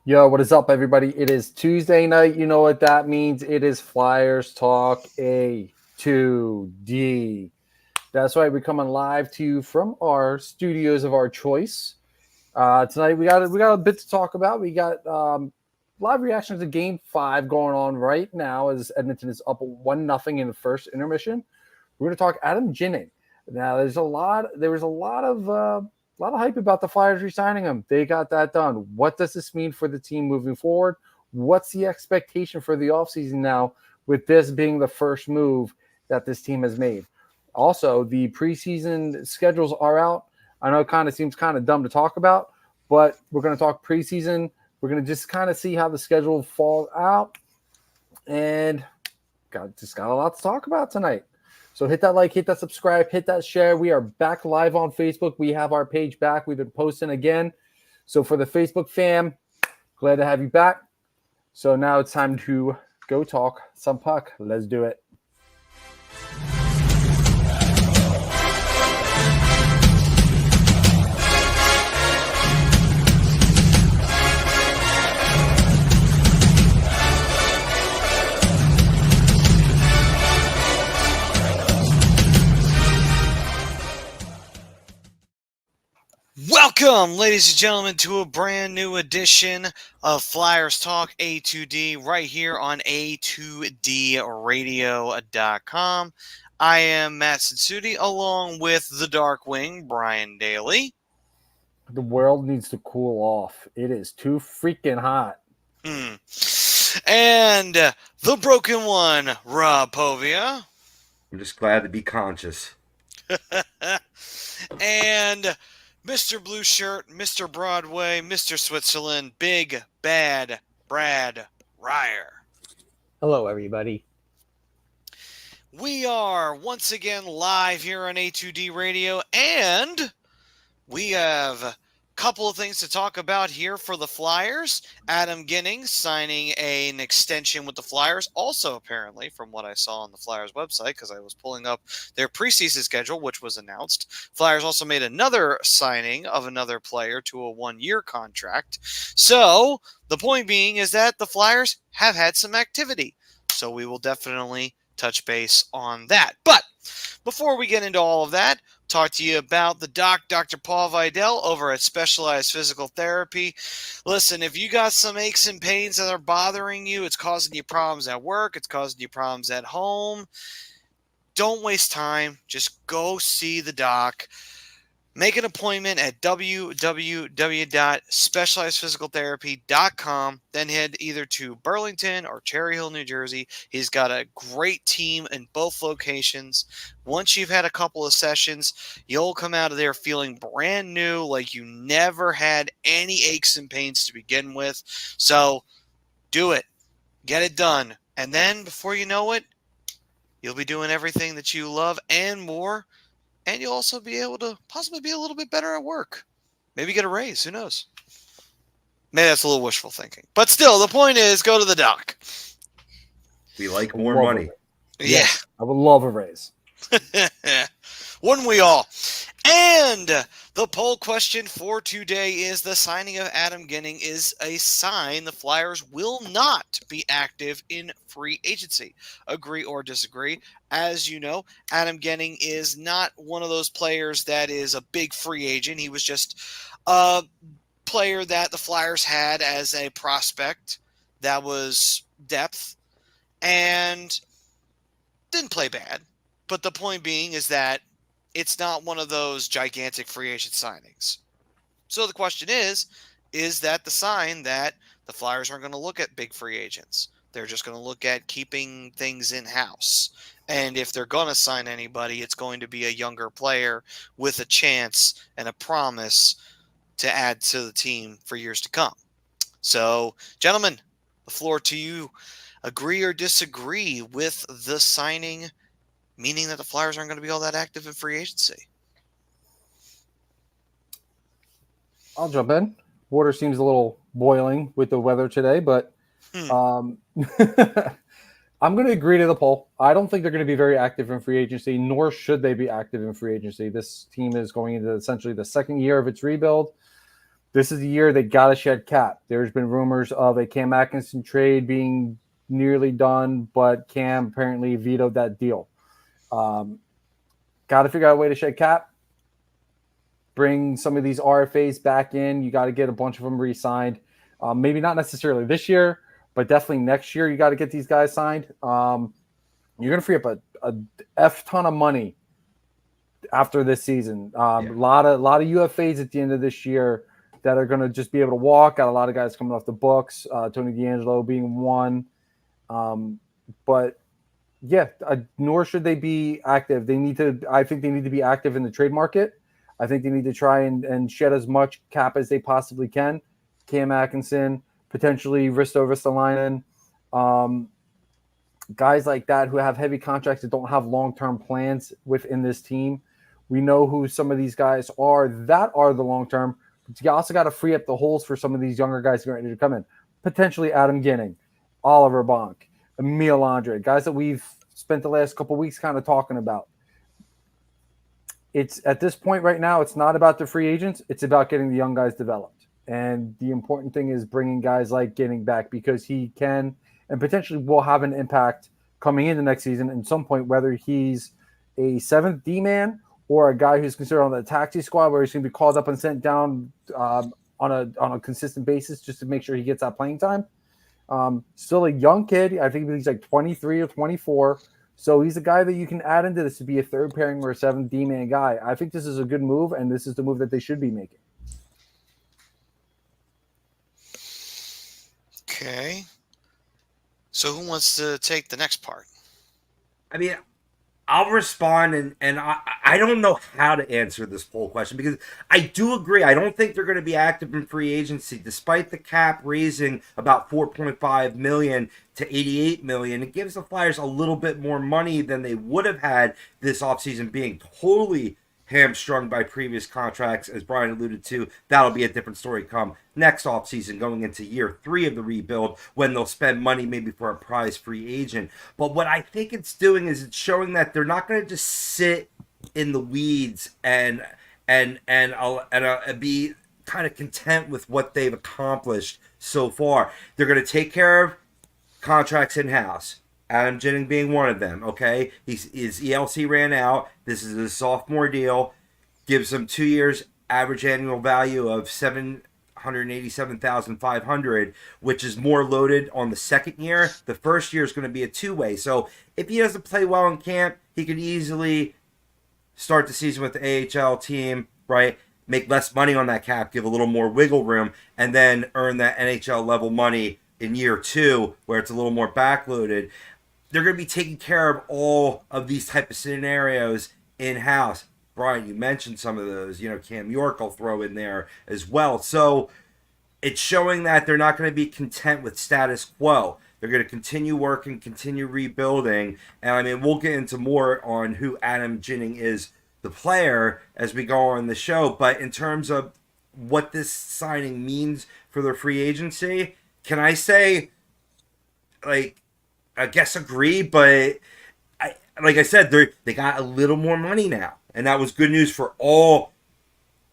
Yo, what is up, everybody? It is Tuesday night. You know what that means. It is Flyers Talk A2D. That's right. We're coming live to you from our studios of our choice. Tonight we got a bit to talk about. We got live reactions to Game 5 going on right now as Edmonton is up 1-0 in the first intermission. We're going to talk Adam Ginning. Now, there was a lot of hype about the Flyers re-signing him. They got that done. What does this mean for the team moving forward? What's the expectation for the offseason now with this being the first move that this team has made? Also, the preseason schedules are out. I know it kind of seems kind of dumb to talk about, but we're going to talk preseason. We're going to just kind of see how the schedule falls out. And got a lot to talk about tonight. So hit that like, hit that subscribe, hit that share. We are back live on Facebook. We have our page back. We've been posting again. So for the Facebook fam, glad to have you back. So now it's time to go talk some puck. Let's do it. Welcome, ladies and gentlemen, to a brand new edition of Flyers Talk A2D right here on A2DRadio.com. I am Matt Sensudi along with the Darkwing, Brian Daly. The world needs to cool off. It is too freaking hot. And the broken one, Rob Povia. I'm just glad to be conscious. And Mr. Blue Shirt, Mr. Broadway, Mr. Switzerland, Big Bad Brad Ryer. Hello, everybody. We are once again live here on A2D Radio, and we have a couple of things to talk about here for the Flyers. Adam Ginning signing an extension with the Flyers. Also, apparently, from what I saw on the Flyers website, because I was pulling up their preseason schedule, which was announced. Flyers also made another signing of another player to a one-year contract. So, the point being is that the Flyers have had some activity. So, we will definitely touch base on that. But before we get into all of that, talk to you about the doc, Dr. Paul Vidal over at Specialized Physical Therapy. Listen, if you got some aches and pains that are bothering you, it's causing you problems at work, it's causing you problems at home, don't waste time. Just go see the doc. Make an appointment at www.specializedphysicaltherapy.com. Then head either to Burlington or Cherry Hill, New Jersey. He's got a great team in both locations. Once you've had a couple of sessions, you'll come out of there feeling brand new, like you never had any aches and pains to begin with. So do it. Get it done. And then before you know it, you'll be doing everything that you love and more. And you'll also be able to possibly be a little bit better at work. Maybe get a raise. Who knows? Maybe that's a little wishful thinking. But still, the point is, go to the doc. We like more money. Yeah. I would love a raise. Wouldn't we all? And the poll question for today is the signing of Adam Ginning is a sign the Flyers will not be active in free agency. Agree or disagree? As you know, Adam Ginning is not one of those players that is a big free agent. He was just a player that the Flyers had as a prospect that was depth and didn't play bad. But the point being is that it's not one of those gigantic free agent signings. So the question is that the sign that the Flyers aren't going to look at big free agents? They're just going to look at keeping things in-house. And if they're going to sign anybody, it's going to be a younger player with a chance and a promise to add to the team for years to come. So, gentlemen, the floor to you. Agree or disagree with the signing, meaning that the Flyers aren't going to be all that active in free agency? I'll jump in. Water seems a little boiling with the weather today, but I'm going to agree to the poll. I don't think they're going to be very active in free agency, nor should they be active in free agency. This team is going into essentially the second year of its rebuild. this is the year they got to shed cap. There's been rumors of a Cam Atkinson trade being nearly done, but Cam apparently vetoed that deal. Got to figure out a way to shed cap. Bring some of these RFAs back in. You got to get a bunch of them re-signed. Maybe not necessarily this year, but definitely next year you got to get these guys signed. You're going to free up a F ton of money after this season. A lot of UFAs at the end of this year that are going to just be able to walk. Got a lot of guys coming off the books. Tony DeAngelo being one. But yeah, nor should they be active. I think they need to be active in the trade market. I think they need to try and shed as much cap as they possibly can. Cam Atkinson, potentially Risto Ristolainen, guys like that who have heavy contracts that don't have long-term plans within this team. We know who some of these guys are that are the long-term, but you also got to free up the holes for some of these younger guys getting ready to come in. Potentially Adam Ginning, Oliver Bonk, Emil Andre, guys that we've spent the last couple of weeks kind of talking about. It's at this point right now, it's not about the free agents. It's about getting the young guys developed. And the important thing is bringing guys like Ginning back because he can and potentially will have an impact coming into next season at some point, whether he's a seventh D-man or a guy who's considered on the taxi squad where he's going to be called up and sent down on a consistent basis just to make sure he gets that playing time. Still a young kid. I think he's like 23 or 24. So he's a guy that you can add into this to be a third pairing or a seventh D-man guy. I think this is a good move, and this is the move that they should be making. Okay. So who wants to take the next part? I mean, I'll respond, and I don't know how to answer this poll question because I do agree. I don't think they're going to be active in free agency, despite the cap raising about $4.5 million to $88 million. It gives the Flyers a little bit more money than they would have had this offseason, being totally hamstrung by previous contracts, as Brian alluded to. That'll be a different story come next offseason, going into year 3 of the rebuild, when they'll spend money maybe for a prize free agent. But what I think it's doing is it's showing that they're not going to just sit in the weeds and be kind of content with what they've accomplished so far. They're going to take care of contracts in-house. Adam Ginning being one of them, okay? His ELC ran out. This is a sophomore deal. Gives him 2 years average annual value of $787,500, which is more loaded on the second year. The first year is going to be a two-way. So if he doesn't play well in camp, he could easily start the season with the AHL team, right? Make less money on that cap, give a little more wiggle room, and then earn that NHL level money in year 2, where it's a little more backloaded. They're going to be taking care of all of these type of scenarios in-house. Brian, you mentioned some of those. Cam York will throw in there as well. So it's showing that they're not going to be content with status quo. They're going to continue working, continue rebuilding. And, I mean, we'll get into more on who Adam Ginning is, the player, as we go on the show. But in terms of what this signing means for their free agency, can I say, I guess agree, but like I said, they got a little more money now, and that was good news for all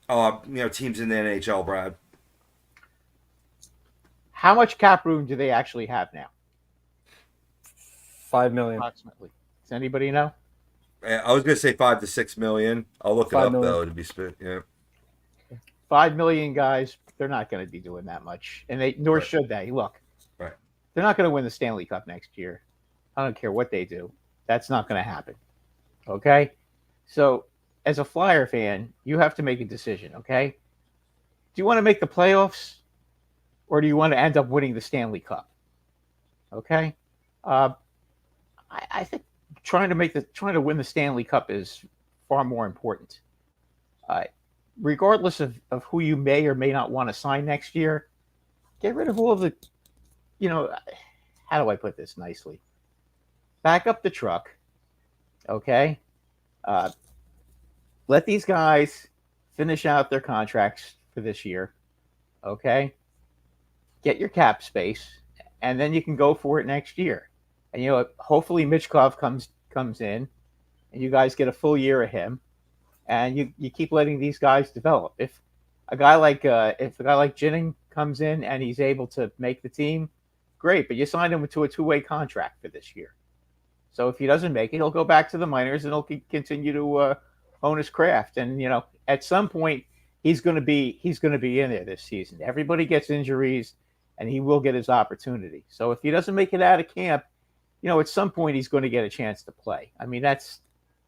teams in the NHL. Brad, How much cap room do they actually have now? $5 million. Approximately. Does anybody know? I was going to say $5 to $6 million. I'll look it up though to be spent. Yeah, 5 million guys. They're not going to be doing that much, and nor should they. Look. Right. They're not going to win the Stanley Cup next year. I don't care what they do. That's not going to happen. Okay? So, as a Flyer fan, you have to make a decision, okay? Do you want to make the playoffs, or do you want to end up winning the Stanley Cup? Okay? I think trying to win the Stanley Cup is far more important. Regardless of who you may or may not want to sign next year, get rid of all of the how do I put this nicely? Back up the truck, okay? Let these guys finish out their contracts for this year, okay? Get your cap space, and then you can go for it next year. And hopefully Michkov comes in, and you guys get a full year of him, and you keep letting these guys develop. a guy like if a guy like Jennings comes in and he's able to make the team, great. But you signed him to a 2-way contract for this year. So if he doesn't make it, he'll go back to the minors and he'll continue to hone his craft. And at some point, he's going to be in there this season. Everybody gets injuries, and he will get his opportunity. So if he doesn't make it out of camp, at some point he's going to get a chance to play. I mean, that's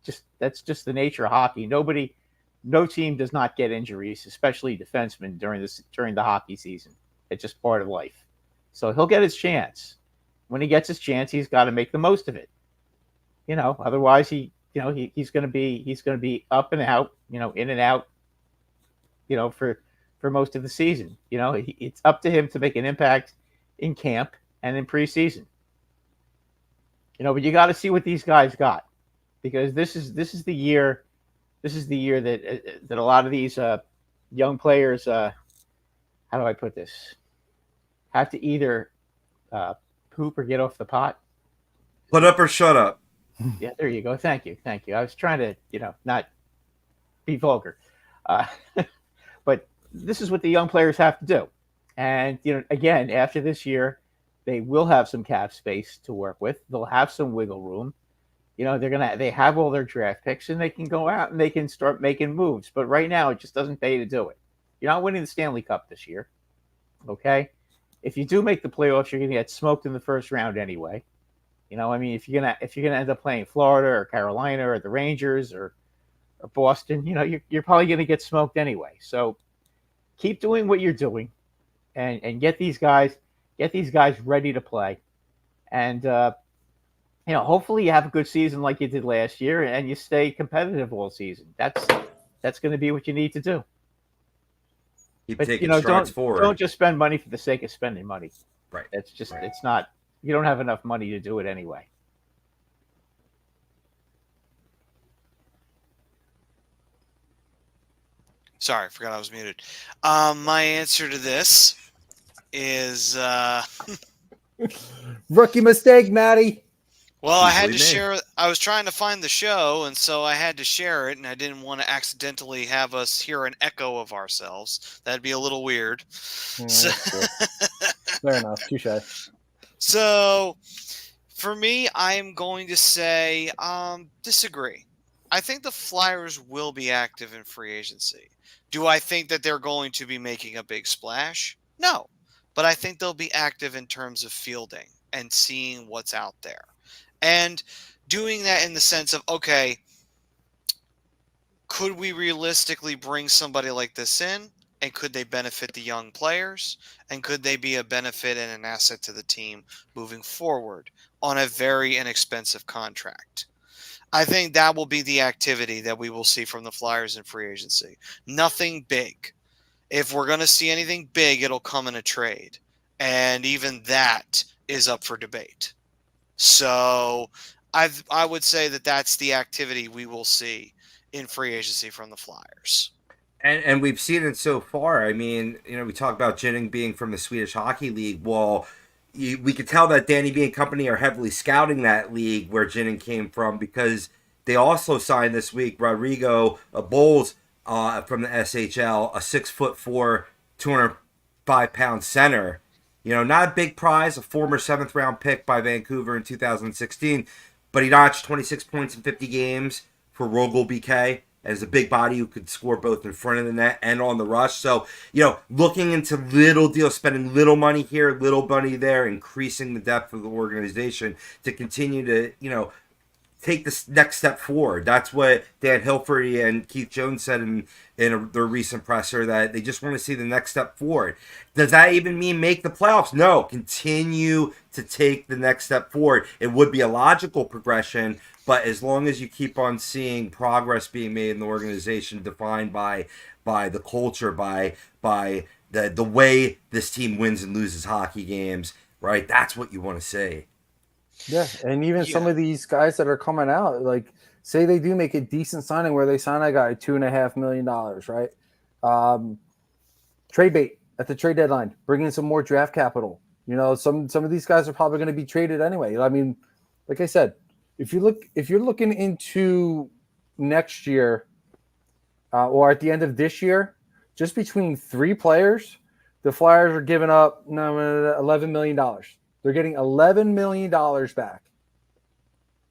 just the nature of hockey. No team does not get injuries, especially defensemen during the hockey season. It's just part of life. So he'll get his chance. When he gets his chance, he's got to make the most of it. Otherwise he's going to be up and out, in and out, for most of the season. It's up to him to make an impact in camp and in preseason. But you got to see what these guys got, because this is the year that a lot of these young players, how do I put this, have to either poop or get off the pot. Put up or shut up. Yeah, there you go. Thank you. I was trying to, not be vulgar, but this is what the young players have to do. And again, after this year, they will have some cap space to work with. They'll have some wiggle room. They have all their draft picks, and they can go out and they can start making moves. But right now, it just doesn't pay to do it. You're not winning the Stanley Cup this year. Okay, if you do make the playoffs, you're going to get smoked in the first round anyway. If you're gonna end up playing Florida or Carolina or the Rangers or Boston, you're probably gonna get smoked anyway. So keep doing what you're doing, and get these guys ready to play, and hopefully you have a good season like you did last year, and you stay competitive all season. That's going to be what you need to do. Keep But taking strides forward. Don't just spend money for the sake of spending money. Right. It's not. You don't have enough money to do it anyway. Sorry, I forgot I was muted. My answer to this is Rookie mistake, Matty. well, I had to Usually me. share. I was trying to find the show, and so I had to share it, and I didn't want to accidentally have us hear an echo of ourselves. That'd be a little weird. Yeah, So, that's cool. Fair enough. Touche. so for me, I'm going to say disagree. I think the Flyers will be active in free agency. Do I think that they're going to be making a big splash? No. But I think they'll be active in terms of fielding and seeing what's out there. And doing that in the sense of, okay, could we realistically bring somebody like this in? And could they benefit the young players? And could they be a benefit and an asset to the team moving forward on a very inexpensive contract? I think that will be the activity that we will see from the Flyers in free agency. Nothing big. If we're going to see anything big, it'll come in a trade. And even that is up for debate. So I would say that that's the activity we will see in free agency from the Flyers. And we've seen it so far. I mean, we talk about Jennings being from the Swedish Hockey League. Well, we could tell that Danny B and company are heavily scouting that league where Jennings came from, because they also signed this week Rodrigo Bowles from the SHL, a 6'4", 205-pound center. Not a big prize, a former 7th round pick by Vancouver in 2016, but he notched 26 points in 50 games for Rogel BK. As a big body who could score both in front of the net and on the rush. So, looking into little deals, spending little money here, little money there, increasing the depth of the organization to continue to, take this next step forward. That's what Dan Hilferty and Keith Jones said in their recent presser, that they just want to see the next step forward. Does that even mean make the playoffs? No, continue to take the next step forward. It would be a logical progression, but as long as you keep on seeing progress being made in the organization, defined by the culture, by the way this team wins and loses hockey games, right? That's what you want to see. Yeah, and even some of these guys that are coming out, like say they do make a decent signing where they sign a guy $2.5 million, right? Trade bait at the trade deadline, bring in some more draft capital. Some of these guys are probably going to be traded anyway. I mean, like I said, if you're looking into next year or at the end of this year, just between 3 players, the Flyers are giving up $11 million. They're getting $11 million back.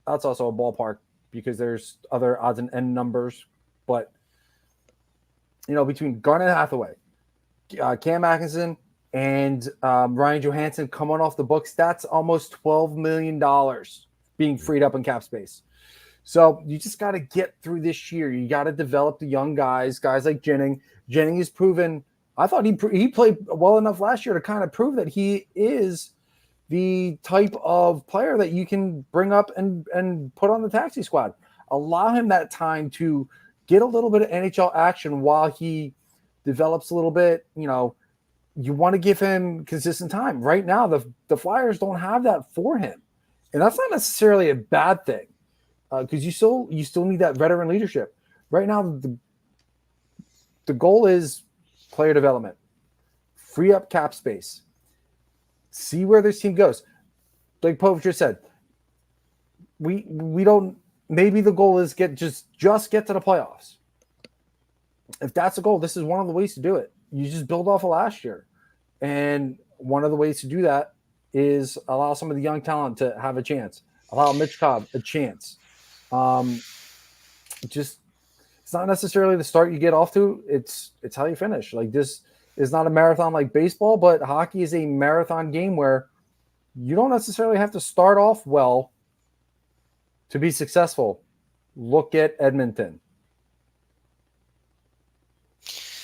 That's also a ballpark because there's other odds and end numbers. But, between Garnet Hathaway, Cam Atkinson, and Ryan Johansson coming off the books, that's almost $12 million being freed up in cap space. So you just got to get through this year. You got to develop the young guys like Jennings. Jennings has proven – I thought he played well enough last year to kind of prove that he is the type of player that you can bring up and put on the taxi squad. Allow him that time to get a little bit of NHL action while he develops a little bit. You want to give him consistent time. Right now, the Flyers don't have that for him. And that's not necessarily a bad thing because you still need that veteran leadership. Right now, the goal is player development, free up cap space, see where this team goes. Like Povich just said, we don't. Maybe the goal is just get to the playoffs. If that's the goal, this is one of the ways to do it. You just build off of last year, and one of the ways to do that is allow some of the young talent to have a chance. Allow Mitch Cobb a chance. It's not necessarily the start you get off to. It's how you finish. Like, this is not a marathon like baseball, but hockey is a marathon game where you don't necessarily have to start off well to be successful. Look at Edmonton.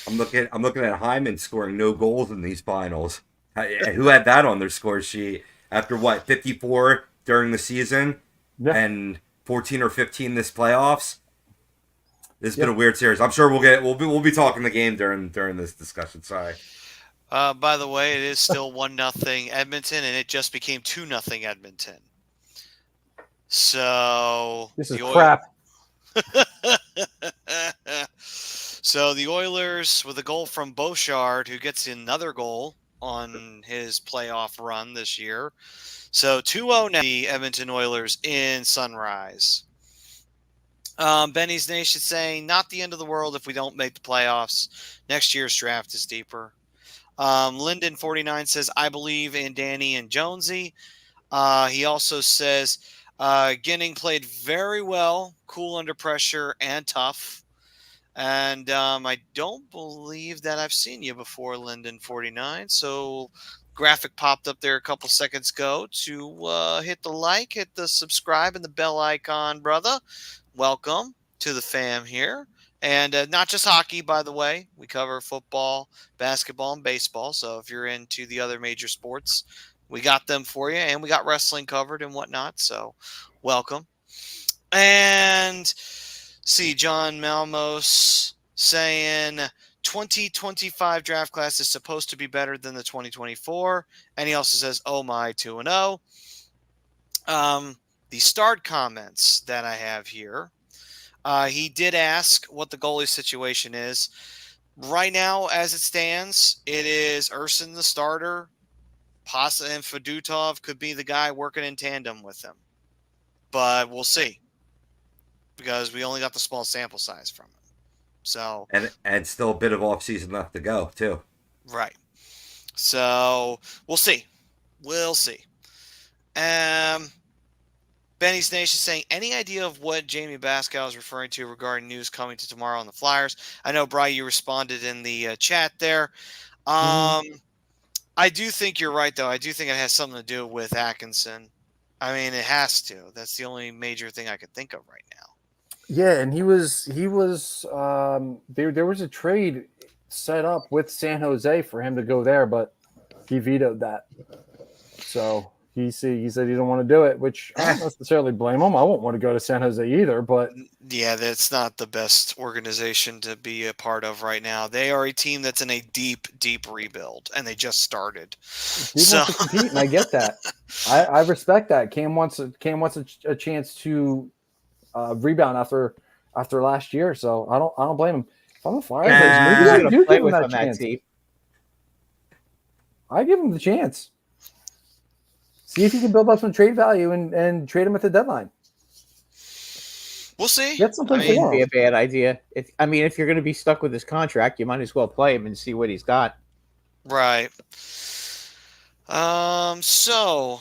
I'm looking at Hyman scoring no goals in these finals. Who had that on their score sheet after 54 during the season and 14 or 15 this playoffs? This has been a weird series. I'm sure we'll be talking the game during this discussion. Sorry. By the way, it is still 1-0 Edmonton, and it just became 2-0 Edmonton. So this is crap. So the Oilers with a goal from Beauchard, who gets another goal on his playoff run this year. So 2-0 now, the Edmonton Oilers in Sunrise. Benny's Nation saying, not the end of the world if we don't make the playoffs. Next year's draft is deeper. Linden49 says, I believe in Danny and Jonesy. He also says, Ginning played very well, cool under pressure, and tough. And I don't believe that I've seen you before, Linden49. So graphic popped up there a couple seconds ago to hit the like, hit the subscribe, and the bell icon, brother. Welcome to the fam here. And not just hockey, by the way. We cover football, basketball, and baseball. So if you're into the other major sports, we got them for you. And we got wrestling covered and whatnot. So welcome. And see, John Malmos saying 2025 draft class is supposed to be better than the 2024. And he also says, oh my, 2-0. The start comments that I have here. He did ask what the goalie situation is. Right now, as it stands, it is Urson the starter. Pasa and Fedotov could be the guy working in tandem with him. But we'll see. Because we only got the small sample size from him. So and still a bit of offseason left to go, too. Right. So we'll see. We'll see. Benny's Nation saying, any idea of what Jamie Baskow is referring to regarding news coming to tomorrow on the Flyers? I know, Bri, you responded in the chat there. I do think you're right, though. I do think it has something to do with Atkinson. I mean, it has to. That's the only major thing I could think of right now. Yeah, and he was there was a trade set up with San Jose for him to go there, but he vetoed that. So he said he don't want to do it, which I don't necessarily blame him. I won't want to go to San Jose either, but yeah, that's not the best organization to be a part of right now. They are a team that's in a deep, deep rebuild, and they just started. He wants to compete, and I get that. I respect that. Cam wants a chance to rebound after last year, so I don't blame him. If I'm a Flyers, maybe I do give him that chance. I give him the chance. See if you can build up some trade value and trade him at the deadline. We'll see. Get something I It mean, wouldn't for be a him. bad idea. If you're going to be stuck with his contract, you might as well play him and see what he's got. right. So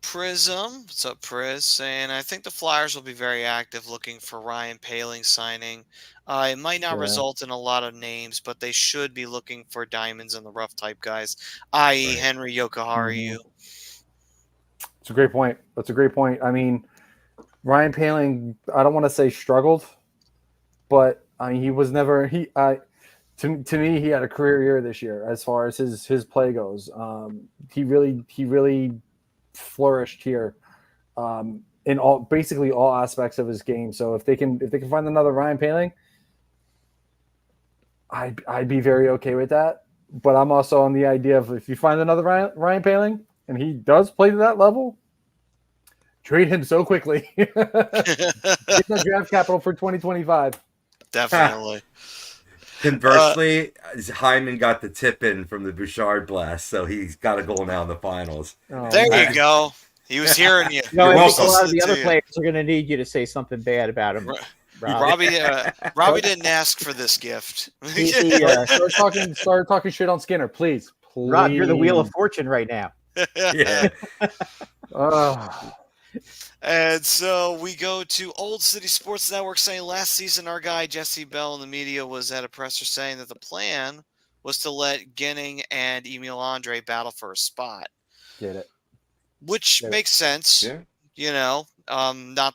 Prism, what's up, Priz? Saying I think the Flyers will be very active looking for Ryan Paling signing. It might not Yeah. result in a lot of names, but they should be looking for diamonds in the rough type guys, i.e., Right. Henry Yokoharu. It's a great point. That's a great point. I mean, Ryan Paling, I don't want to say struggled, but I mean, he was never to me he had a career year this year as far as his play goes. He really flourished here in basically all aspects of his game. So if they can find another Ryan Paling, I'd be very okay with that. But I'm also on the idea of if you find another Ryan Paling and he does play to that level, trade him so quickly. Get that draft capital for 2025. Definitely. Conversely, Hyman got the tip in from the Bouchard blast, so he's got a goal now in the finals. Oh, There man. you go. He was hearing you. No, You're I think a welcome. lot of the Listening other to you. players are going to need you to say something bad about him. Rob. Robbie didn't ask for this gift. Start talking shit on Skinner, please. Rob, you're the wheel of fortune right now. Yeah. And so we go to Old City Sports Network saying last season our guy Jesse Bell in the media was at a presser saying that the plan was to let Ginning and Emil Andre battle for a spot, Get it. which Yeah. makes sense. Yeah. You know, not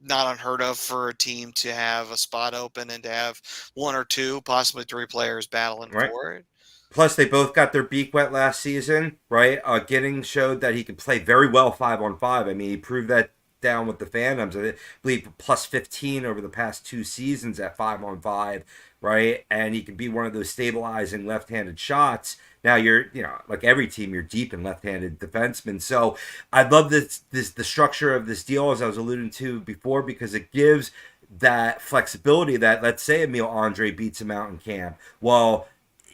unheard of for a team to have a spot open and to have one or two, possibly three players battling Right. for it. Plus, they both got their beak wet last season, right? Giddings showed that he could play very well 5-on-5. I mean, he proved that down with the Phantoms. I believe plus 15 over the past 2 seasons at 5-on-5, right? And he can be one of those stabilizing left-handed shots. Now like every team, you're deep in left-handed defensemen. So I love the structure of this deal, as I was alluding to before, because it gives that flexibility that, let's say Emil Andre beats him out in camp. Well,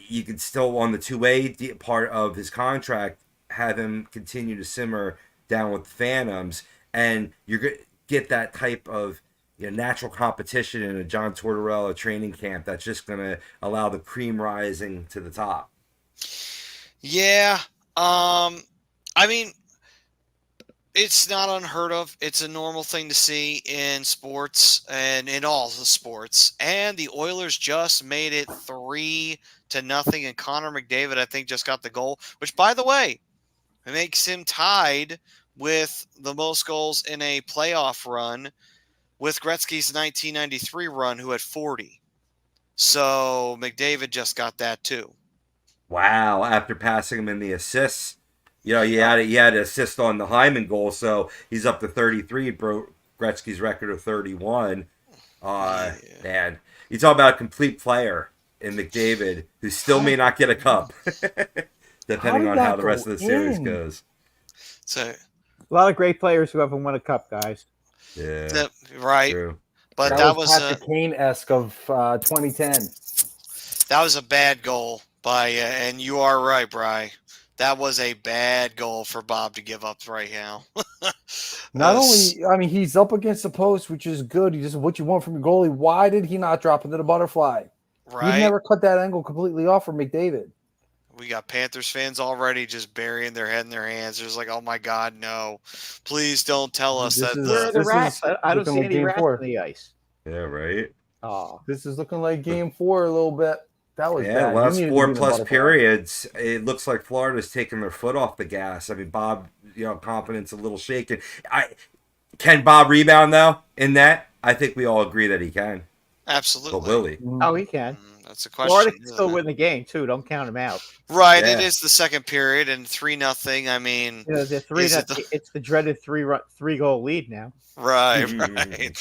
you could still, on the two-way part of his contract, have him continue to simmer down with the Phantoms, and you're going to get that type of natural competition in a John Tortorella training camp that's just going to allow the cream rising to the top. Yeah. I mean, it's not unheard of. It's a normal thing to see in sports and in all the sports. And the Oilers just made it 3-0, and Connor McDavid, I think, just got the goal, which, by the way, it makes him tied with the most goals in a playoff run with Gretzky's 1993 run, who had 40. So McDavid just got that too. Wow! After passing him in the assists, he had an assist on the Hyman goal, so he's up to 33. Broke Gretzky's record of 31. Man, you talk about a complete player in McDavid, who still may not get a cup, depending on how the rest of the series goes. So A lot of great players who haven't won a cup, guys. Yeah, right. true. But that was Patrick Kane-esque of 2010. That was a bad goal by, and you are right, Bri. That was a bad goal for Bob to give up right now. Not only, I mean, he's up against the post, which is good. He just what you want from your goalie. Why did he not drop into the butterfly? Right. He never cut that angle completely off for McDavid. We got Panthers fans already just burying their head in their hands. There's like, oh my God, no! Please don't tell us that. Where are the rats? I don't see any rats on the ice. Yeah, right. Oh, this is looking like Game 4 a little bit. That was bad. Last 4+ periods, it looks like Florida's taking their foot off the gas. I mean, Bob, confidence a little shaken. Can Bob rebound though in that? I think we all agree that he can. Absolutely. But will he? Oh, he can. That's a question. Florida can still win the game too. Don't count him out. Right. Yeah. It is the second period and 3-0. I mean, The 3-0. It's the dreaded 3-goal lead now. Right. Right.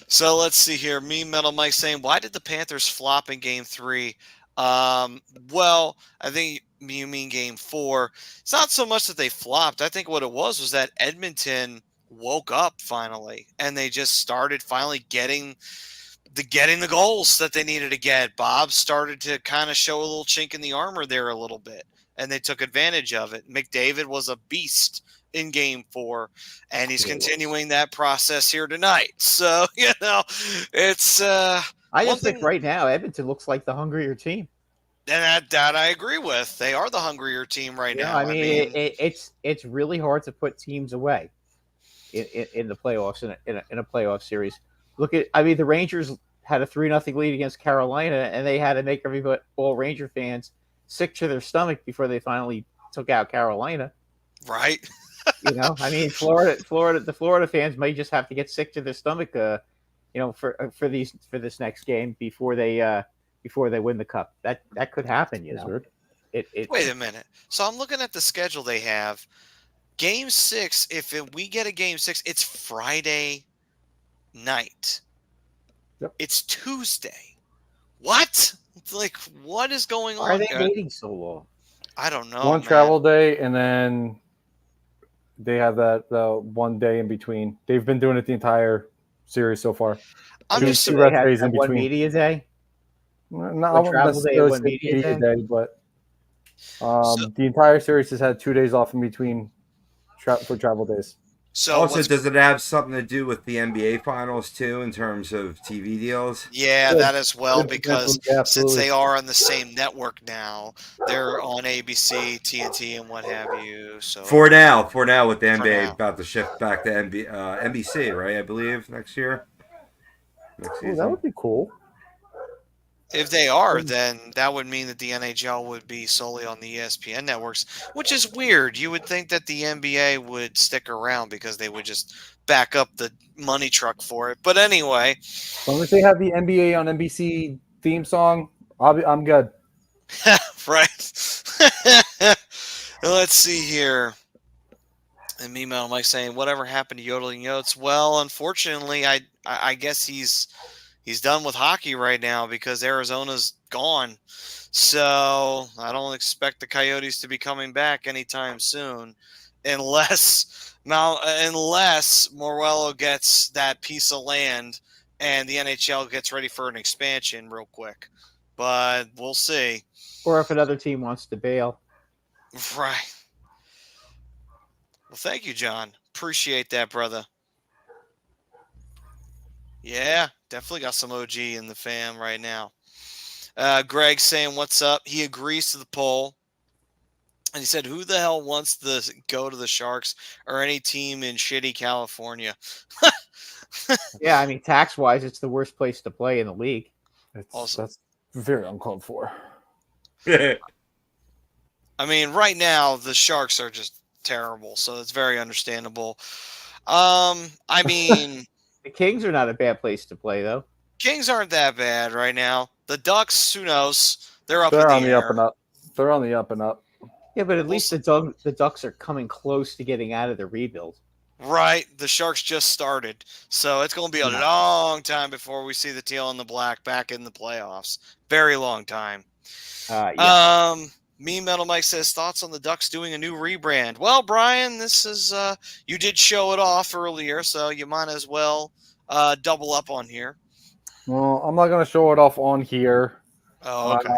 So let's see here. Me Metal Mike saying, why did the Panthers flop in Game 3? Well, I think you mean Game 4. It's not so much that they flopped. I think what it was that Edmonton woke up finally, and they just started finally getting the goals that they needed to get. Bob started to kind of show a little chink in the armor there a little bit, and they took advantage of it. McDavid was a beast in Game 4, and he's continuing that process here tonight. So, it's I one just think thing, right now Edmonton looks like the hungrier team. and that I agree with. They are the hungrier team right now. I mean, it's really hard to put teams away in the playoffs in a playoff series. The Rangers had a 3-0 lead against Carolina, and they had to make all Ranger fans sick to their stomach before they finally took out Carolina. right? The Florida fans may just have to get sick to their stomach, for this next game before they win the cup. That could happen. Wait a minute. So I'm looking at the schedule they have. Game 6, we get a Game 6, it's Friday night. Yep. It's Tuesday. What? Like, what is going on? Why are they waiting so long? I don't know. One travel day, and then they have that 1 day in between. They've been doing it the entire series so far. I'm just two rest days in one between. media day. No, I wouldn't necessarily say media day, but the entire series has had 2 days off in between for travel days. So also, does it have something to do with the NBA Finals too, in terms of TV deals? Yeah, that as well, because Yeah, since they are on the same network now, they're on ABC, TNT, and what have you. So For now, with the NBA now. about to shift back to NBC, right? I believe next year. Next season. That would be cool. If they are, then that would mean that the NHL would be solely on the ESPN networks, which is weird. You would think that the NBA would stick around because they would just back up the money truck for it. But anyway. As long as they have the NBA on NBC theme song, I'm good. Right. Let's see here. And Meanwhile, Mike saying, whatever happened to Yodeling Yotes? Well, unfortunately, I guess he's done with hockey right now because Arizona's gone. So I don't expect the Coyotes to be coming back anytime soon, unless Morello gets that piece of land and the NHL gets ready for an expansion real quick. But we'll see. Or if another team wants to bail. Right. Well, thank you, John. Appreciate that, brother. Yeah, definitely got some OG in the fam right now. Greg saying, what's up? He agrees to the poll. And he said, who the hell wants to go to the Sharks or any team in shitty California? Yeah, I mean, tax-wise, it's the worst place to play in the league. That's very uncalled for. I mean, right now, the Sharks are just terrible, so it's very understandable. I mean... The Kings are not a bad place to play, though. Kings aren't that bad right now. The Ducks, who knows? They're on the air. up and up. They're on the up and up. Yeah, but at least the Ducks are coming close to getting out of the rebuild. Right. The Sharks just started. So it's going to be a long time before we see the teal and the black back in the playoffs. Very long time. Yeah. Metal Mike says, thoughts on the Ducks doing a new rebrand? Well, Brian, this is you did show it off earlier, so you might as well double up on here. Well, I'm not going to show it off on here. Oh, okay.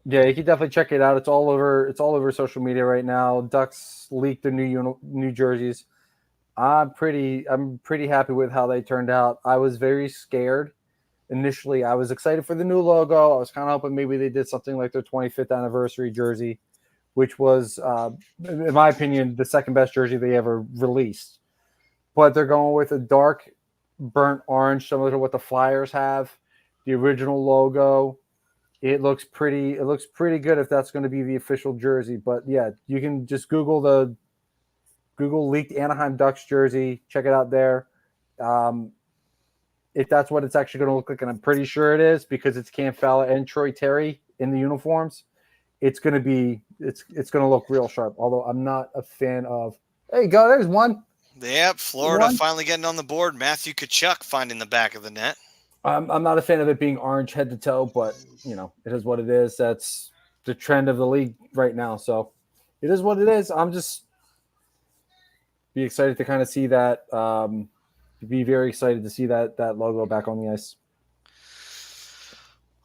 Yeah, you can definitely check it out. It's all over social media right now. Ducks leaked their new jerseys. I'm pretty happy with how they turned out. I was very scared initially. I was excited for the new logo. I was kind of hoping maybe they did something like their 25th anniversary jersey, which was, in my opinion, the second best jersey they ever released. But they're going with a dark burnt orange, similar to what the Flyers have. The original logo. It looks pretty good if that's going to be the official jersey. But yeah, you can just Google leaked Anaheim Ducks jersey. Check it out there. If that's what it's actually going to look like, and I'm pretty sure it is because it's Cam Fowler and Troy Terry in the uniforms, it's going to look real sharp. Although I'm not a fan of. There you go. There's one. Yep, Florida finally getting on the board. Matthew Tkachuk finding the back of the net. I'm not a fan of it being orange head to toe, but it is what it is. That's the trend of the league right now. So it is what it is. I'm just be excited to kind of see that. Be very excited to see that logo back on the ice.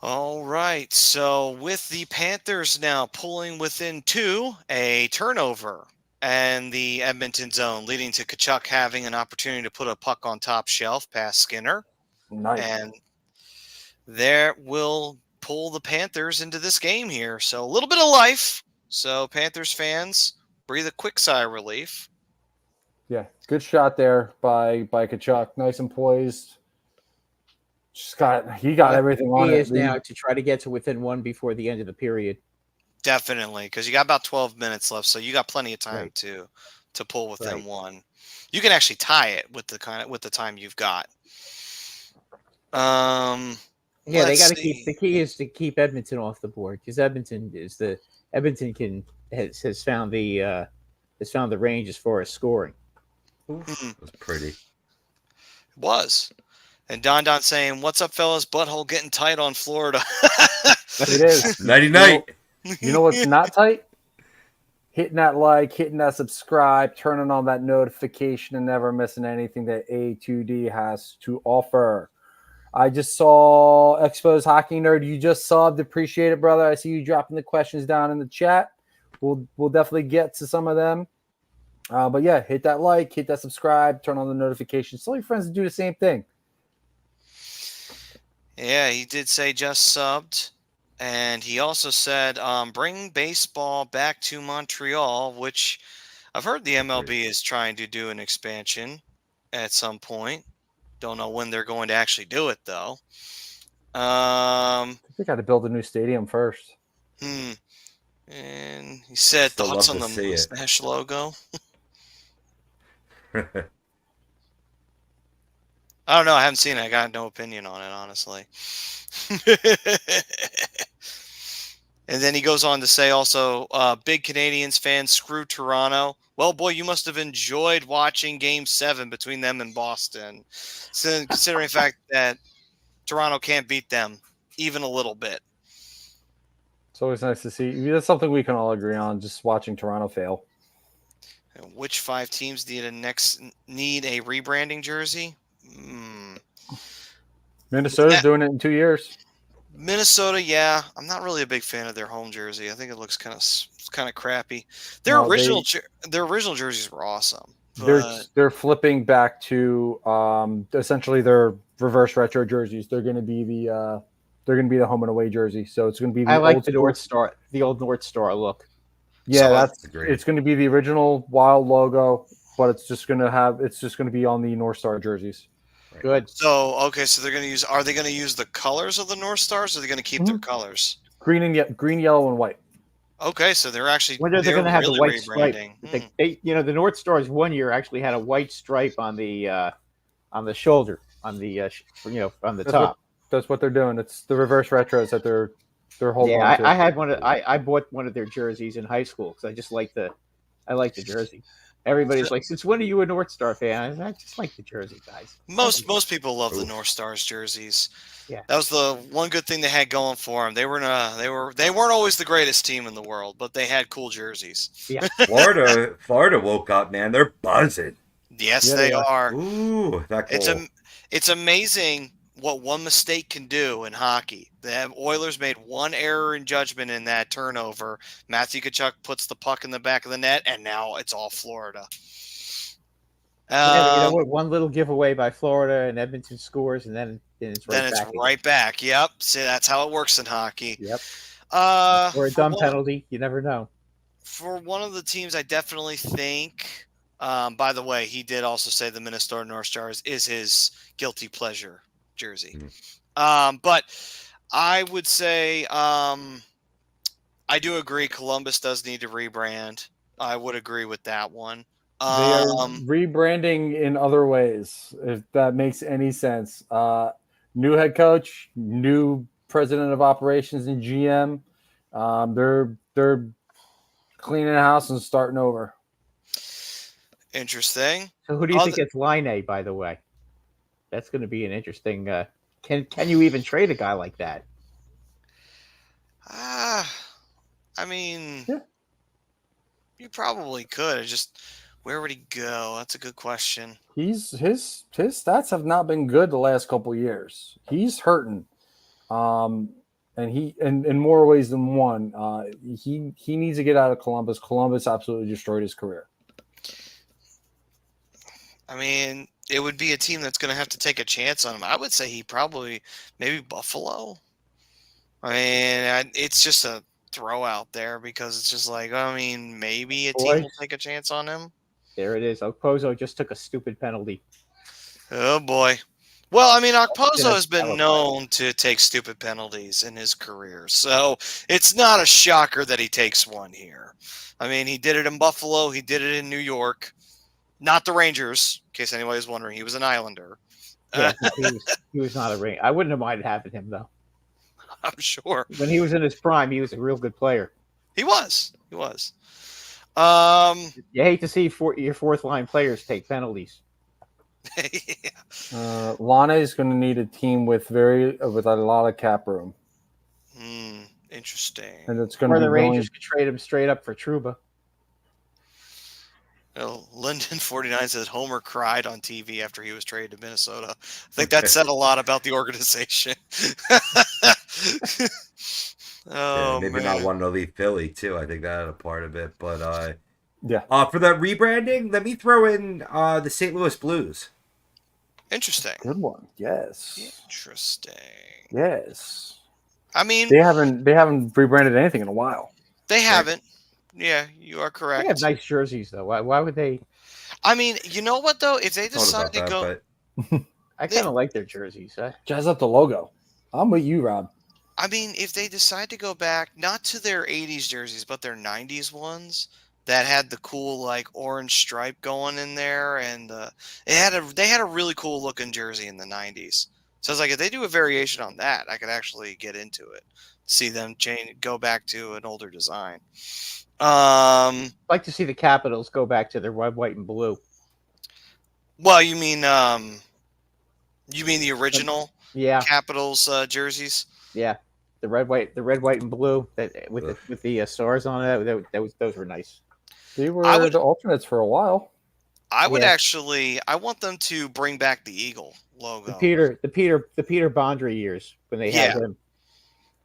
All right. So with the Panthers now pulling within 2, a turnover and the Edmonton zone, leading to Tkachuk having an opportunity to put a puck on top shelf past Skinner. Nice. And there will pull the Panthers into this game here. So a little bit of life. So Panthers fans, breathe a quick sigh of relief. Yeah, good shot there by Kachuk. Nice and poised. He got everything on He it. is now to try to get to within one before the end of the period. Definitely, because you got about 12 minutes left, so you got plenty of time to pull within one. You can actually tie it with the time you've got. Yeah, they got to keep. The key is to keep Edmonton off the board because Edmonton has found the range as far as scoring. It was pretty. It was. And Don saying, "What's up, fellas? Butthole getting tight on Florida." It is. Nighty night. You know what's not tight? Hitting that like, hitting that subscribe, turning on that notification, and never missing anything that A2D has to offer. I just saw Expos Hockey Nerd. You just subbed. Appreciate it, brother. I see you dropping the questions down in the chat. We'll definitely get to some of them. But yeah, hit that like, hit that subscribe, turn on the notifications. Tell your friends to do the same thing. Yeah, he did say just subbed. And he also said, bring baseball back to Montreal, which I've heard the MLB is trying to do an expansion at some point. Don't know when they're going to actually do it, though. They got to build a new stadium first. And he said thoughts on the mustache logo. I don't know. I haven't seen it. I got no opinion on it, honestly. And then he goes on to say also, big Canadians fans, screw Toronto. Well, boy, you must have enjoyed watching Game 7 between them and Boston, so, considering the fact that Toronto can't beat them even a little bit. It's always nice to see. That's something we can all agree on, just watching Toronto fail. And which 5 teams next need a rebranding jersey? Minnesota's doing it in 2 years. Minnesota, yeah. I'm not really a big fan of their home jersey. I think it looks kind of crappy. Their original jerseys were awesome. They're flipping back to essentially their reverse retro jerseys. They're going to be the home and away jersey. So it's going to be I like the North Star, the old North Star look. Yeah, it's going to be the original Wild logo, but it's just going to be on the North Star jerseys. Good. So they're going to use. Are they going to use the colors of the North Stars? Or are they going to keep their colors? Green, yellow, and white. Okay, so they're actually. When are they going to have the white stripe? The North Stars one year actually had a white stripe on the shoulder, on the top. That's what they're doing. It's the reverse retros that they're holding. Yeah, on to. I had one. I bought one of their jerseys in high school because I just like the jersey. Everybody's like, since when are you a North Star fan? I just like the jersey, guys. Most people love the North Stars jerseys. Yeah, that was the one good thing they had going for them. They weren't always the greatest team in the world, but they had cool jerseys. Yeah, Florida woke up, man. They're buzzing. Yes, they are. Ooh, that cool. It's amazing what one mistake can do in hockey. The Oilers made one error in judgment in that turnover. Matthew Tkachuk puts the puck in the back of the net, and now it's all Florida. You know what? One little giveaway by Florida, and Edmonton scores, and then it's right back. Yep. See, that's how it works in hockey. Yep. Or a dumb penalty. You never know. For one of the teams, I definitely think. By the way, he did also say the Minnesota North Stars is his guilty pleasure jersey. But I would say I do agree Columbus does need to rebrand. I would agree with that one. They are rebranding in other ways, if that makes any sense. New head coach, new president of operations and GM. They're cleaning the house and starting over. Interesting. So who do you think gets Line A, by the way? That's going to be an interesting. Can you even trade a guy like that? I mean, yeah. You probably could. Just where would he go? That's a good question. His stats have not been good the last couple of years. He's hurting, and he in more ways than one. He needs to get out of Columbus. Columbus absolutely destroyed his career. I mean, it would be a team that's going to have to take a chance on him. I would say maybe Buffalo. I mean, it's just a throw out there because it's just like, I mean, maybe a team will Boys, take a chance on him. there it is. Okposo just took a stupid penalty. Oh boy. Well, I mean, Okposo Gonna has been qualify. known to take stupid penalties in his career, so it's not a shocker that he takes one here. I mean, he did it in Buffalo, he did it in New York, not the Rangers. In case anybody was wondering, he was an Islander. Yeah, he was not a ring. I wouldn't have minded having him though. I'm sure When he was in his prime, he was a real good player. he was. He was. Um, You hate to see your fourth line players take penalties. Lana is going to need a team with a lot of cap room, Interesting. and it's going Or to be the willing. Rangers could trade him straight up for Trouba. Well, Linden 49 says Homer cried on TV after he was traded to Minnesota. I think that said a lot about the organization. Oh, Maybe man. not wanting to leave Philly too. I think that had a part of it. But Yeah. for the rebranding, let me throw in the St. Louis Blues. Interesting. Good one. Yes. Interesting. Yes. I mean, They haven't rebranded anything in a while. they haven't. Yeah, you are correct. They have nice jerseys though. Why would they? I mean, you know what though? If they Thought decide about to that, go, but I kind of like their jerseys. Jazz up the logo. I'm with you, Rob. I mean, if they decide to go back not to their 80s jerseys, but their 90s ones that had the cool like orange stripe going in there, and they had a really cool looking jersey in the 90s. So it's like if they do a variation on that, I could actually get into it. See them go back to an older design. I'd like to see the Capitals go back to their red, white, and blue. Well, you mean the original Yeah, Capitals jerseys? yeah. The red, white, and blue that with the stars on it. Those were nice. They were the alternates for a while. I would Yeah. actually. I want them to bring back the eagle logo. The Peter Bondry years when they had him.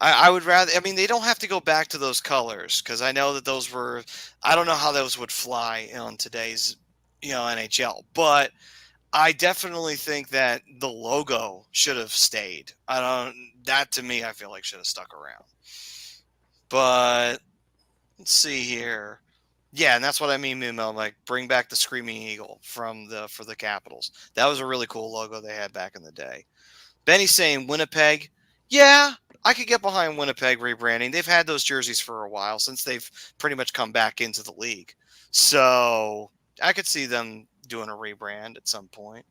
I would rather. I mean, they don't have to go back to those colors because I know that those were. I don't know how those would fly on today's, NHL. But I definitely think that the logo should have stayed. That to me, I feel like should have stuck around. But let's see here. Yeah, and that's what I mean, Mimo. Like, bring back the Screaming Eagle for the Capitals. That was a really cool logo they had back in the day. Benny's saying Winnipeg. Yeah, I could get behind Winnipeg rebranding. They've had those jerseys for a while since they've pretty much come back into the league. So I could see them doing a rebrand at some point.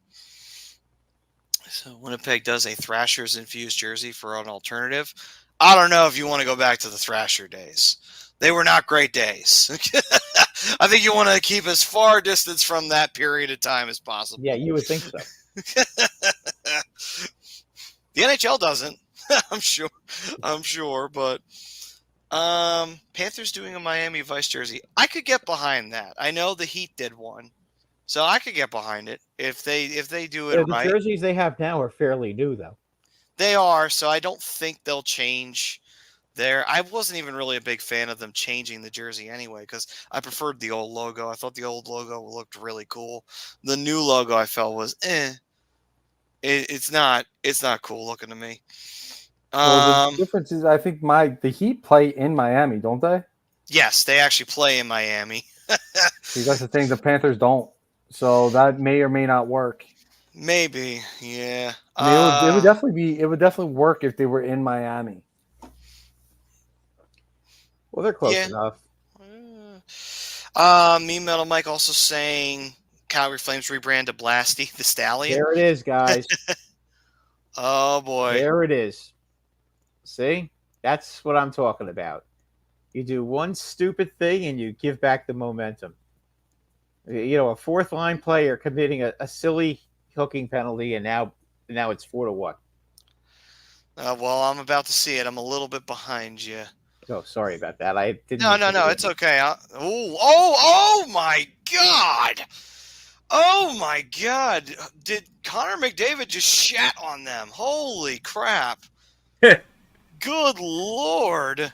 So Winnipeg does a Thrashers infused jersey for an alternative. I don't know if you want to go back to the Thrasher days. They were not great days. I think you want to keep as far distance from that period of time as possible. Yeah, you would think so. The NHL doesn't. I'm sure, but Panthers doing a Miami Vice jersey. I could get behind that. I know the Heat did one, so I could get behind it if they do it right. The jerseys they have now are fairly new, though. They are, so I don't think they'll change I wasn't even really a big fan of them changing the jersey anyway because I preferred the old logo. I thought the old logo looked really cool. The new logo I felt was It's not cool looking to me. Well, the difference is, I think the Heat play in Miami, don't they? Yes, they actually play in Miami. See, that's the thing. The Panthers don't, so that may or may not work. Maybe, yeah. I mean, it would definitely work if they were in Miami. Well, they're close enough. Me Metal Mike also saying Calgary Flames rebrand to Blasty the Stallion. There it is, guys. Oh boy. There it is. See? That's what I'm talking about. You do one stupid thing and you give back the momentum. A fourth line player committing a silly hooking penalty, and now it's 4-1. Well, I'm about to see it. I'm a little bit behind you. Oh, sorry about that. I didn't. No, it's okay. Oh my God! Oh my God! Did Connor McDavid just shat on them? Holy crap! Good Lord!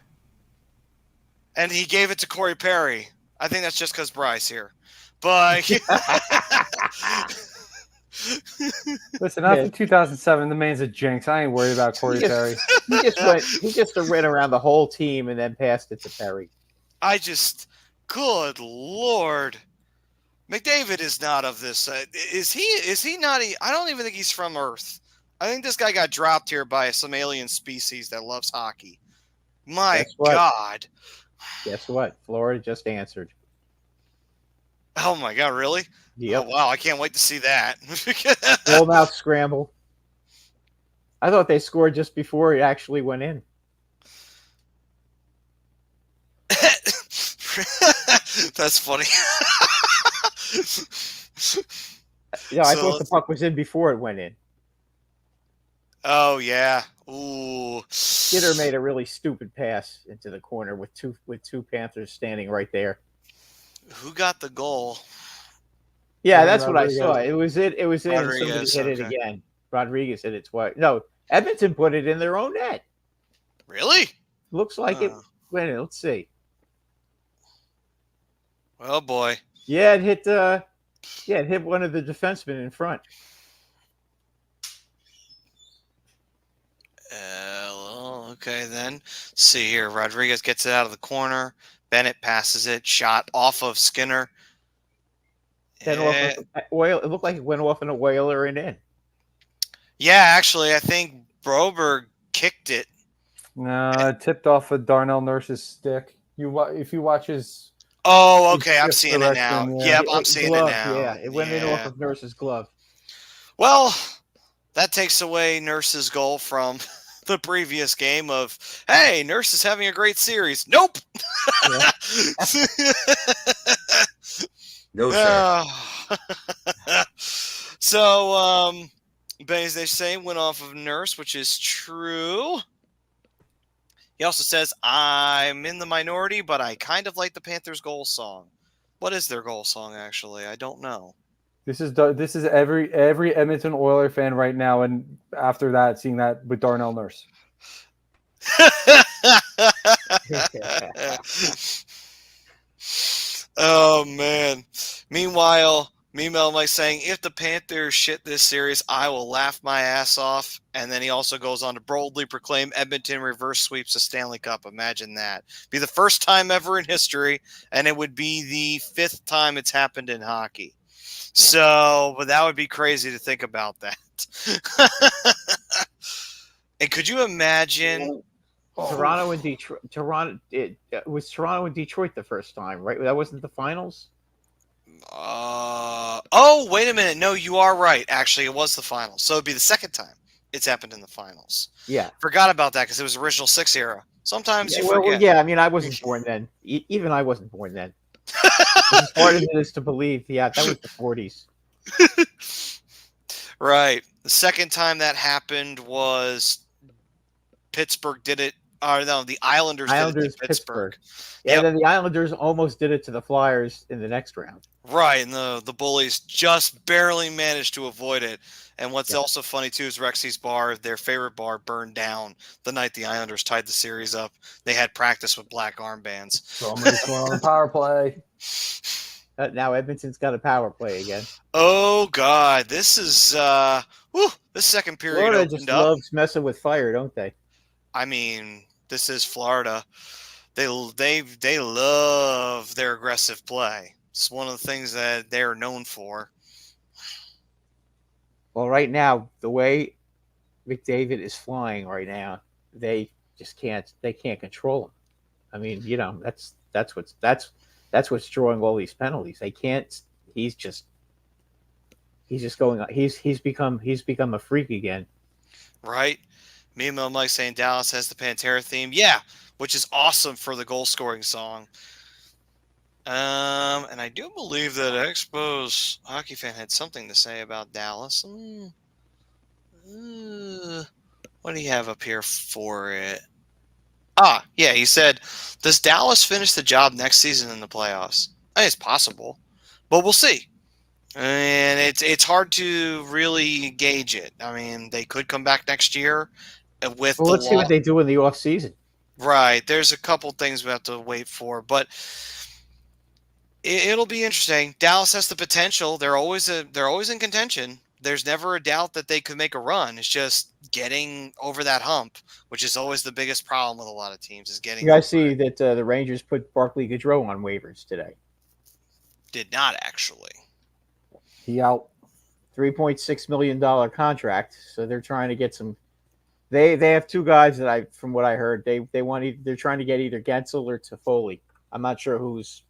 And he gave it to Corey Perry. I think that's just because Bryce here. But Listen, Yeah. after 2007, the man's a jinx. I ain't worried about Corey He just- Perry. He just ran around the whole team and then passed it to Perry. good Lord. McDavid is not of this. Is he not? I don't even think he's from Earth. I think this guy got dropped here by some alien species that loves hockey. My Guess what? God. Guess what? Florida just answered. Oh my God, really? Yep. Oh, wow, I can't wait to see that. Full mouth scramble. I thought they scored just before it actually went in. That's funny. Yeah, I So thought the puck was in before it went in. Oh yeah. Ooh. Skinner made a really stupid pass into the corner with two Panthers standing right there. Who got the goal? Yeah, Yeah, that's what I Rodriguez. saw. It was in, and somebody Rodriguez, hit it okay. again. Rodriguez hit it twice. No, Edmonton put it in their own net. Really? Looks like it Oh. went in. Let's see. Oh boy. Yeah, it hit one of the defensemen in front. Well, okay then. Let's see here. Rodriguez gets it out of the corner. Bennett passes it. Shot off of Skinner. Then Eh, it looked like it went off in a whaler and in. yeah, actually, I think Broberg kicked it. No, it tipped off of Darnell Nurse's stick. If you watch his, Oh, okay. I'm Just seeing it now. direction, yeah. Yep, I'm seeing Glove, it now. Yeah, it went in Yeah. off of Nurse's glove. Well, that takes away Nurse's goal from the previous game of, hey, Nurse is having a great series. Nope. Yeah. No, sir. So, as they say, went off of Nurse, which is true. He also says, I'm in the minority, but I kind of like the Panthers' goal song. What is their goal song, actually? I don't know. this is every Edmonton Oiler fan right now, and after that, seeing that with Darnell Nurse. Oh, man. Meanwhile, Mike saying, if the Panthers shit this series, I will laugh my ass off. And then he also goes on to boldly proclaim Edmonton reverse sweeps the Stanley Cup. Imagine that. Be the first time ever in history, and it would be the 5th time it's happened in hockey. So, but that would be crazy to think about that. And could you imagine? Toronto and Detroit. It was Toronto and Detroit the first time, right? That wasn't the finals. Oh, wait a minute. No, you are right. Actually, it was the finals. So it'd be the second time it's happened in the finals. Yeah. Forgot about that because it was original 6 era. Sometimes you Well, forget. yeah. I mean, I wasn't born then. Even I wasn't born then. As hard as it is to believe, yeah, that was the 40s. Right. The second time that happened was Pittsburgh did it. Or no, the Islanders did it to Pittsburgh. Yeah, Yep. then the Islanders almost did it to the Flyers in the next round. Right, and the Bullies just barely managed to avoid it. And what's Yeah. also funny, too, is Rexy's bar, their favorite bar, burned down the night the Islanders tied the series up. They had practice with black armbands. Somebody's going on the power play. Now Edmonton's got a power play again. Oh, God. This is, this second period Florida opened just up. loves messing with fire, don't they? I mean, this is Florida. They love their aggressive play. It's one of the things that they are known for. Well, right now, the way McDavid is flying right now, they just can't. They can't control him. I mean, that's what's drawing all these penalties. They can't. He's just going. He's become a freak again. Right? Me and Mike saying Dallas has the Pantera theme. Yeah, which is awesome for the goal scoring song. And I do believe that Expos Hockey Fan had something to say about Dallas. What do you have up here for it? Yeah, he said, does Dallas finish the job next season in the playoffs? I think it's possible, but we'll see. And it's hard to really gauge it. I mean, they could come back next year with Well, let's see what they do in the off season. Right. There's a couple things we have to wait for, but It'll be interesting. Dallas has the potential. They're always in contention. There's never a doubt that they could make a run. It's just getting over that hump, which is always the biggest problem with a lot of teams, is getting You guys over see it. that the Rangers put Barclay Goodrow on waivers today. Did not actually. He out. $3.6 million contract. So they're trying to get some. They have two guys that from what I heard, they're trying to get either Gensel or Toffoli. I'm not sure who's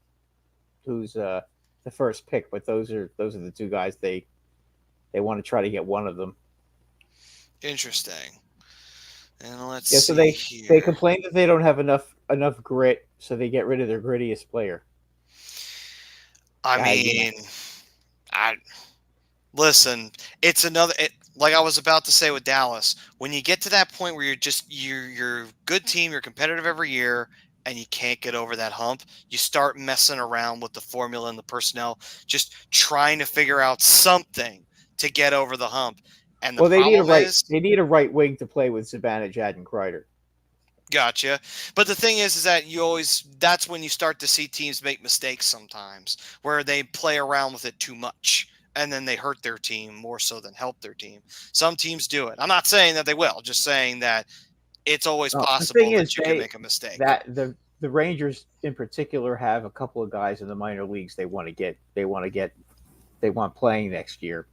the first pick, but those are the two guys they want to try to get one of them. Interesting. And let's Yeah, see so they here. complain that they don't have enough grit, so they get rid of their grittiest player. Listen, it's another. Like I was about to say with Dallas, when you get to that point where you're a good team, you're competitive every year, and you can't get over that hump, you start messing around with the formula and the personnel, just trying to figure out something to get over the hump. And the They need a right wing to play with Zibanejad and Kreider. Gotcha. But the thing is that that's when you start to see teams make mistakes sometimes, where they play around with it too much, and then they hurt their team more so than help their team. Some teams do it. I'm not saying that they will, just saying that it's always possible that you can make a mistake. That the Rangers in particular have a couple of guys in the minor leagues they want playing next year.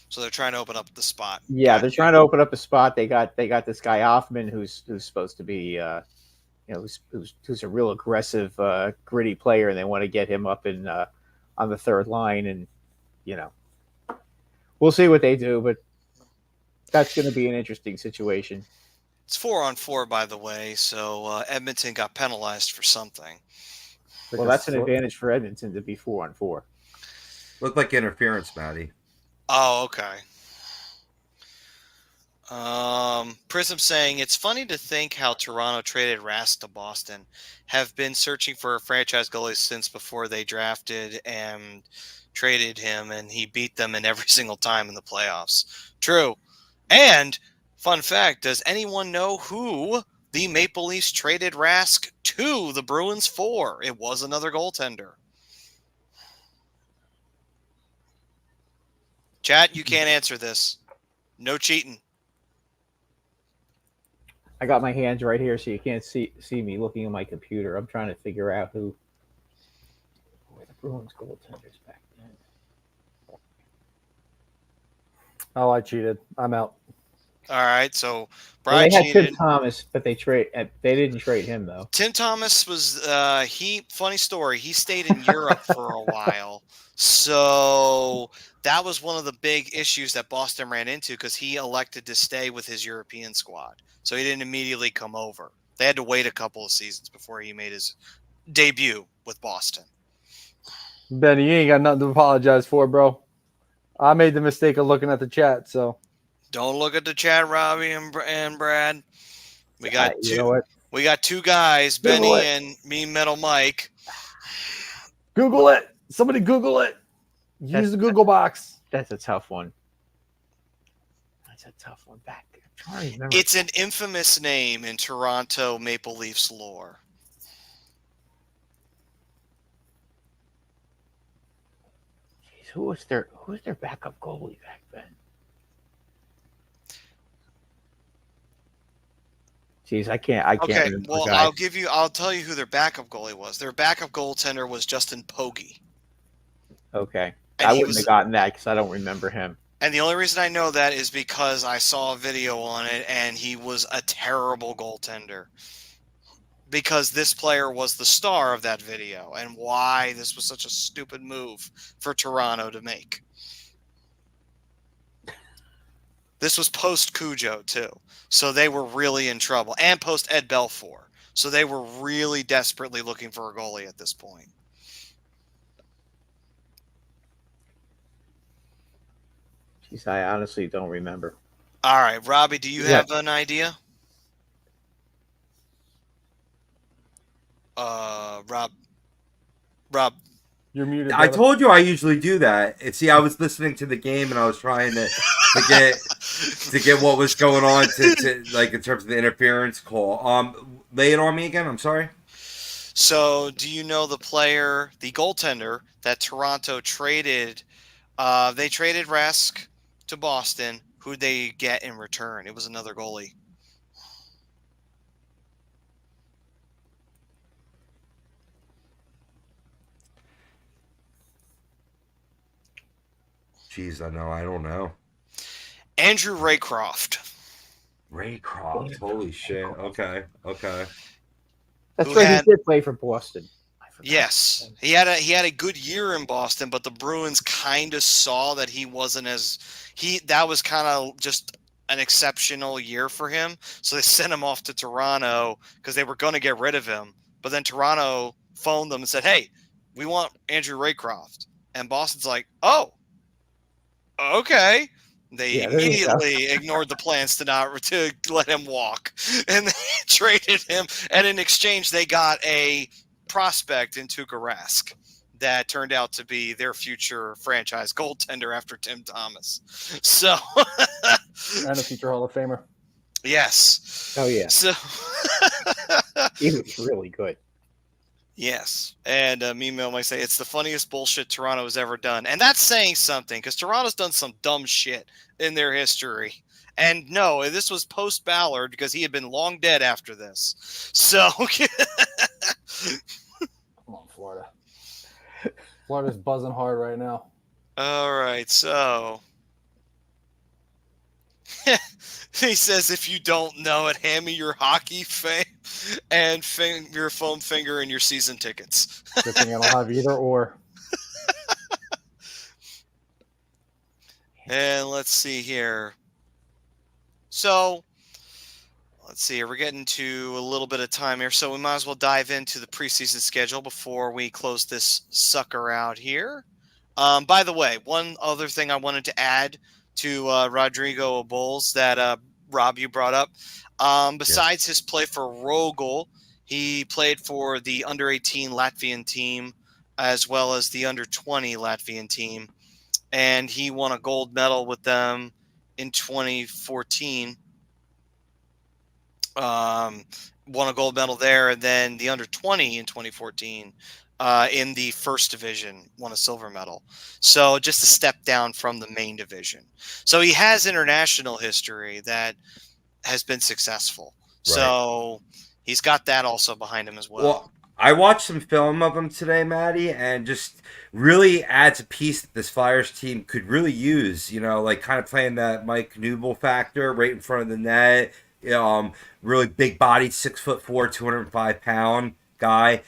So they're trying to open up the spot. Yeah, they're trying to open up a spot. They got this guy Hoffman who's supposed to be who's a real aggressive, gritty player, and they want to get him up in on the third line, and we'll see what they do, but that's going to be an interesting situation. It's 4-on-4, by the way, so Edmonton got penalized for something. Well, that's an advantage for Edmonton to be 4-on-4. Looked like interference, Matty. Oh, okay. Prism saying, it's funny to think how Toronto traded Rask to Boston. Have been searching for a franchise goalie since before they drafted and traded him, and he beat them in every single time in the playoffs. True. And, fun fact, does anyone know who the Maple Leafs traded Rask to the Bruins for? It was another goaltender. Chat, you can't answer this. No cheating. I got my hands right here, so you can't see me looking at my computer. I'm trying to figure out who were the Bruins goaltenders back then. Oh, I cheated. I'm out. All right, so Brian they had cheated. Tim Thomas, but they didn't trade him though. Tim Thomas was funny story. He stayed in Europe for a while, so that was one of the big issues that Boston ran into because he elected to stay with his European squad, so he didn't immediately come over. They had to wait a couple of seasons before he made his debut with Boston. Benny, you ain't got nothing to apologize for, bro. I made the mistake of looking at the chat, so. Don't look at the chat, Robbie and Brad. We got two. You know what? We got two guys, Google Benny and me, Metal Mike. Google it. Somebody Google it. Use the Google box. That's a tough one. That's a tough one. Back there. I'm trying to remember. It's an infamous name in Toronto Maple Leafs lore. Jeez, who was their backup goalie back then? Jeez, I can't Okay, remember. well, I'll tell you who their backup goalie was. Their backup goaltender was Justin Pogge. Okay. And I wouldn't have gotten that because I don't remember him. And the only reason I know that is because I saw a video on it, and he was a terrible goaltender. Because this player was the star of that video, and why this was such a stupid move for Toronto to make. This was post Cujo, too. So they were really in trouble. And post Ed Belfour. So they were really desperately looking for a goalie at this point. Jeez, I honestly don't remember. All right, Robbie, do you have an idea? Rob. You're muted. I brother. told you I usually do that. See, I was listening to the game and I was trying to get what was going on to like in terms of the interference call. Lay it on me again. I'm sorry. So, do you know the goaltender that Toronto traded? They traded Rask to Boston. Who'd they get in return? It was another goalie. Jeez, I don't know. Andrew Raycroft. Raycroft. Holy shit. Okay. That's Who right. had- He did play for Boston. I forgot. Yes, he had a good year in Boston, but the Bruins kind of saw that he wasn't that was kind of just an exceptional year for him, so they sent him off to Toronto because they were going to get rid of him. But then Toronto phoned them and said, "Hey, we want Andrew Raycroft," and Boston's like, "Oh, okay." They Yeah, there you go. immediately ignored the plans to let him walk, and they traded him. And in exchange, they got a prospect in Tuukka Rask that turned out to be their future franchise goaltender after Tim Thomas. So, And a future Hall of Famer. yes. Oh yeah, So, he was really good. yes. And Mimo might say it's the funniest bullshit Toronto has ever done. And that's saying something because Toronto's done some dumb shit in their history. And no, this was post Ballard because he had been long dead after this. So, Come on, Florida. Florida's buzzing hard right now. all right. So, he says, if you don't know it, hand me your hockey fame and your foam finger and your season tickets. Good thing I don't have either or. And let's see here. So, let's see. We're getting to a little bit of time here, so we might as well dive into the preseason schedule before we close this sucker out here. By the way, one other thing I wanted to add to Rodrigo Bulls that Rob, you brought up. Besides his play for Rogel, he played for the under-18 Latvian team as well as the under-20 Latvian team. And he won a gold medal with them in 2014. Won a gold medal there, and then the under-20 in 2014 in the first division won a silver medal. So just a step down from the main division. So he has international history that has been successful. Right. So he's got that also behind him as well. I watched some film of him today, Maddie, and just really adds a piece that this Flyers team could really use. You know, like kind of playing that Mike Knubel factor right in front of the net. Really big bodied, 6'4", 205-pound guy,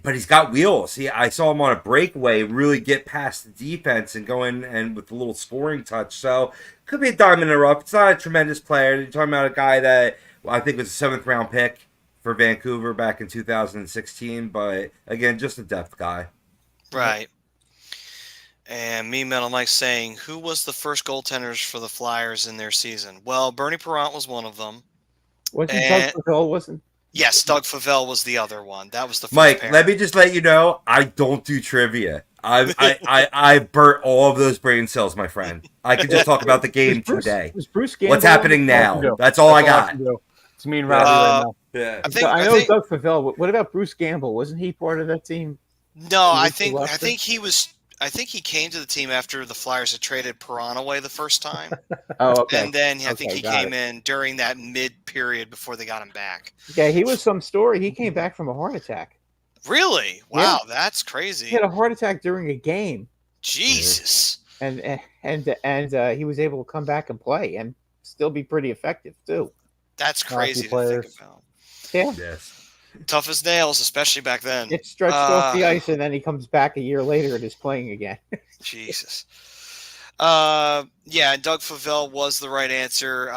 but he's got wheels. I saw him on a breakaway really get past the defense and go in and with a little scoring touch. So could be a diamond in the rough. It's not a tremendous player. You're talking about a guy that I think was a 7th round pick for Vancouver back in 2016, but again, just a depth guy. Right. And me, Metal Mike saying, who was the first goaltenders for the Flyers in their season? Well, Bernie Parent was one of them. Wasn't Doug Favell, wasn't? Yes, Doug Favell was the other one. That was the first Mike, pair. let me just let you know, I don't do trivia. I burnt all of those brain cells, my friend. I can just talk about the game today. Was Bruce Gamble? What's happening now? That's all I got. It's me and Robbie right now. Yeah. I know Doug Favell. What about Bruce Gamble? Wasn't he part of that team? No, I think he was. I think he came to the team after the Flyers had traded Perron away the first time. Oh, okay. And then I think he came in during that mid-period before they got him back. Yeah, he was some story. He came back from a heart attack. Really? Wow, that's crazy. He had a heart attack during a game. Jesus. And he was able to come back and play and still be pretty effective too. That's crazy to think about. Yeah. Yes. Tough as nails, especially back then. Gets stretched off the ice, and then he comes back a year later and is playing again. Jesus. Yeah, Doug Favell was the right answer.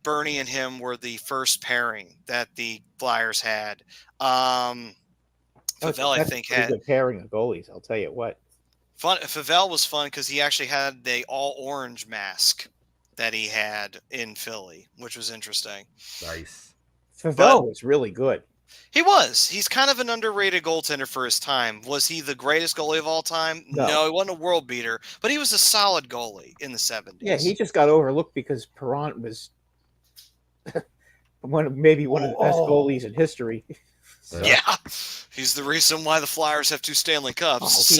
Bernie and him were the first pairing that the Flyers had. Favell, I think, had a good pairing of goalies. I'll tell you what. Favell was fun because he actually had the all-orange mask that he had in Philly, which was interesting. Nice. Favell was really good. He was. He's kind of an underrated goaltender for his time. Was he the greatest goalie of all time? No, he wasn't a world beater, but he was a solid goalie in the 70s. Yeah, he just got overlooked because Perron was maybe one of the best goalies in history. So. Yeah, he's the reason why the Flyers have 2 Stanley Cups.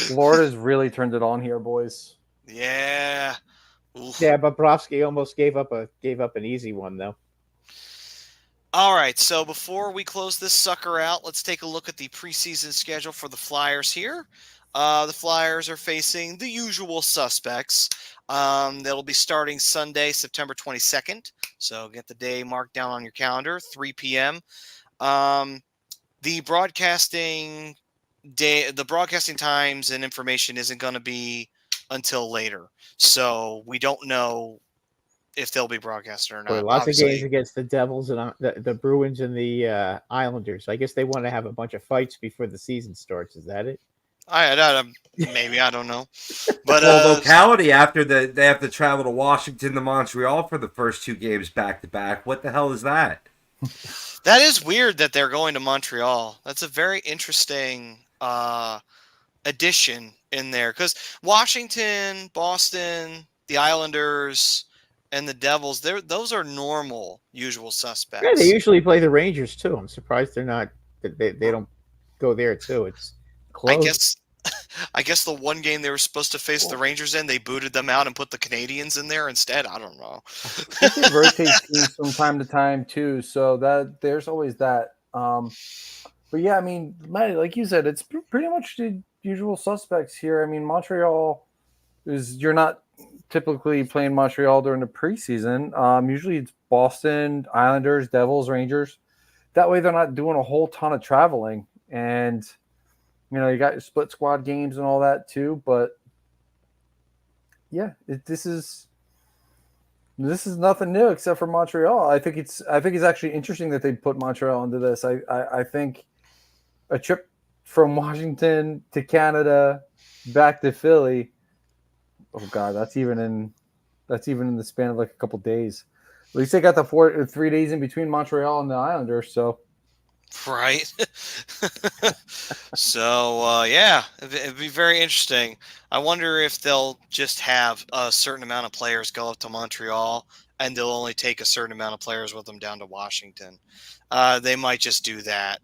Florida's really turned it on here, boys. Yeah. Oof. Yeah, Bobrovsky almost gave up an easy one though. All right, so before we close this sucker out, let's take a look at the preseason schedule for the Flyers here. The Flyers are facing the usual suspects. They'll be starting Sunday, September 22nd. So get the day marked down on your calendar, 3 p.m. The broadcasting times and information isn't going to be until later. So we don't know if they'll be broadcasted or not. Lots of games against the Devils and the Bruins and the Islanders. I guess they want to have a bunch of fights before the season starts. Is that it? Maybe, I don't know. But locality after they have to travel to Washington to Montreal for the first 2 games back to back. What the hell is that? That is weird that they're going to Montreal. That's a very interesting addition in there because Washington, Boston, the Islanders, and the Devils, those are normal, usual suspects. Yeah, they usually play the Rangers too. I'm surprised they don't go there too. It's close. I guess the one game they were supposed to face the Rangers in, they booted them out and put the Canadians in there instead. I don't know. They rotate teams from time to time too, so that there's always that. But yeah, I mean, Matt, like you said, it's pretty much the usual suspects here. I mean, Montreal you're not typically playing Montreal during the preseason. Usually it's Boston, Islanders, Devils, Rangers. That way they're not doing a whole ton of traveling. And, you know, you got your split squad games and all that too. But, yeah, this is nothing new except for Montreal. I think it's actually interesting that they put Montreal into this. I think a trip from Washington to Canada back to Philly. Oh God, that's even in the span of like a couple days. At least they got the 3 days in between Montreal and the Islanders. So, right. So yeah, it'd be very interesting. I wonder if they'll just have a certain amount of players go up to Montreal, and they'll only take a certain amount of players with them down to Washington. They might just do that.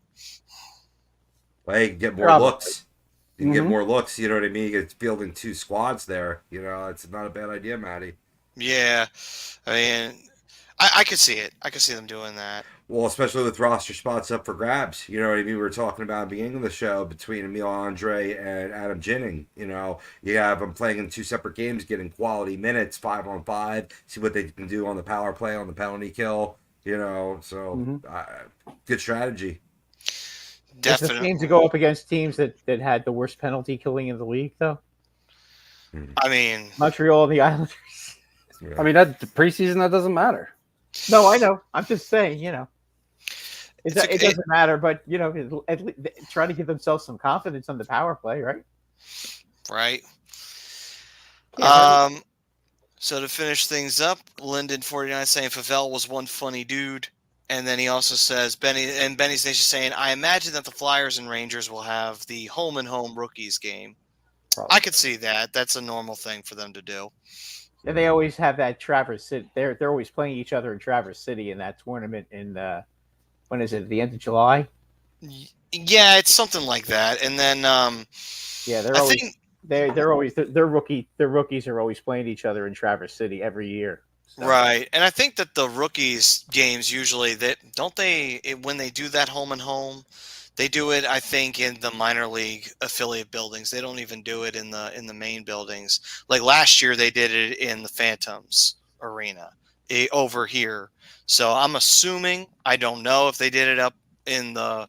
Well, you can get more looks. You can get more looks, you know what I mean? It's fielding 2 squads there. You know, it's not a bad idea, Matty. Yeah. I mean, I could see it. I could see them doing that. Well, especially with roster spots up for grabs. You know what I mean? We were talking about at the beginning of the show between Emil Andre and Adam Ginning. You know, you have them playing in 2 separate games, getting quality minutes, 5-on-5, see what they can do on the power play, on the penalty kill. You know, so good strategy. Definitely. It's the team to go up against teams that had the worst penalty killing in the league, though. I mean, Montreal and the Islanders. I mean, that the preseason, that doesn't matter. No, I know. I'm just saying, you know, it doesn't matter. But you know, at least try to give themselves some confidence on the power play, right? Right. So to finish things up, Linden49 saying Favell was one funny dude. And then he also says, Benny's Nation saying, I imagine that the Flyers and Rangers will have the home and home rookies game. Probably. I could see that. That's a normal thing for them to do. And they always have that Traverse City. They're always playing each other in Traverse City in that tournament in when is it? The end of July? Yeah, it's something like that. And then their rookies are always playing each other in Traverse City every year. So. Right, and I think that the rookies games usually when they do that home and home, they do it. I think in the minor league affiliate buildings. They don't even do it in the main buildings. Like last year, they did it in the Phantoms Arena over here. So I'm assuming, I don't know if they did it up in the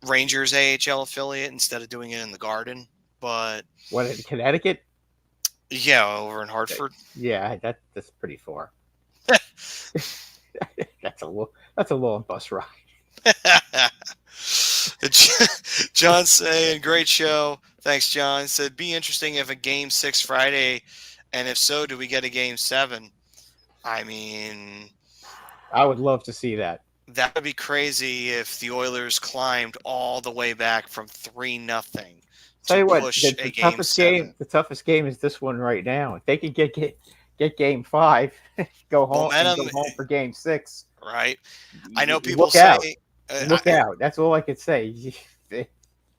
Rangers AHL affiliate instead of doing it in the Garden. But what, in Connecticut? Yeah, over in Hartford. Yeah, that's pretty far. That's a long bus ride. John saying, great show. Thanks, John. Said, be interesting if a game 6 Friday, and if so, do we get a game 7? I mean, I would love to see that. That would be crazy if the Oilers climbed all the way back from 3-0. Tell you what, the toughest game is this one right now. If they can get game 5, go home for game 6. Right. I know people say Look out. That's all I could say.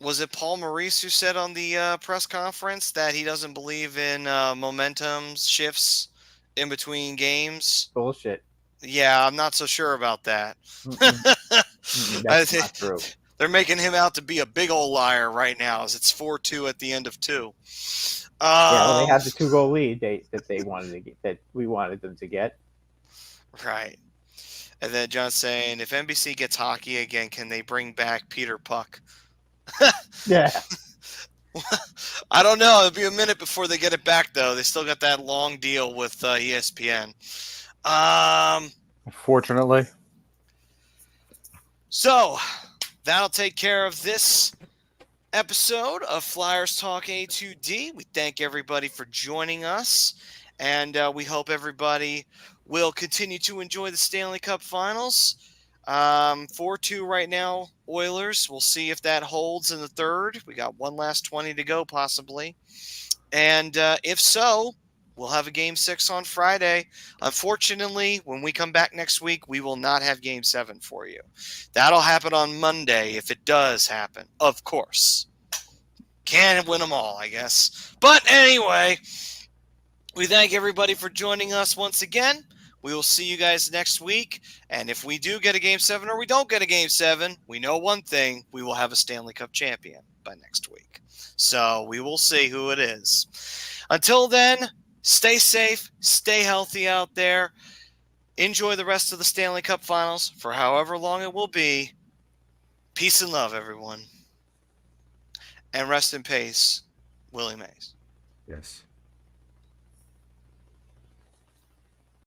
Was it Paul Maurice who said on the press conference that he doesn't believe in momentum shifts in between games? Bullshit. Yeah, I'm not so sure about that. That's not true. They're making him out to be a big old liar right now, as it's 4-2 at the end of 2. Yeah, well, they had the 2-goal lead that they wanted to get, that we wanted them to get. Right. And then John's saying, if NBC gets hockey again, can they bring back Peter Puck? Yeah. I don't know. It'll be a minute before they get it back, though. They still got that long deal with ESPN. Unfortunately. So that'll take care of this episode of Flyers Talk A2D. We thank everybody for joining us, and we hope everybody will continue to enjoy the Stanley Cup Finals. 4-2 right now, Oilers. We'll see if that holds in the third. We got one last 20 to go, possibly. And if so, we'll have a Game 6 on Friday. Unfortunately, when we come back next week, we will not have Game 7 for you. That'll happen on Monday, if it does happen, of course. Can't win them all, I guess. But anyway, we thank everybody for joining us once again. We will see you guys next week. And if we do get a Game 7 or we don't get a Game 7, we know one thing. We will have a Stanley Cup champion by next week. So we will see who it is. Until then, stay safe, stay healthy out there. Enjoy the rest of the Stanley Cup Finals for however long it will be. Peace and love, everyone. And rest in peace, Willie Mays. Yes.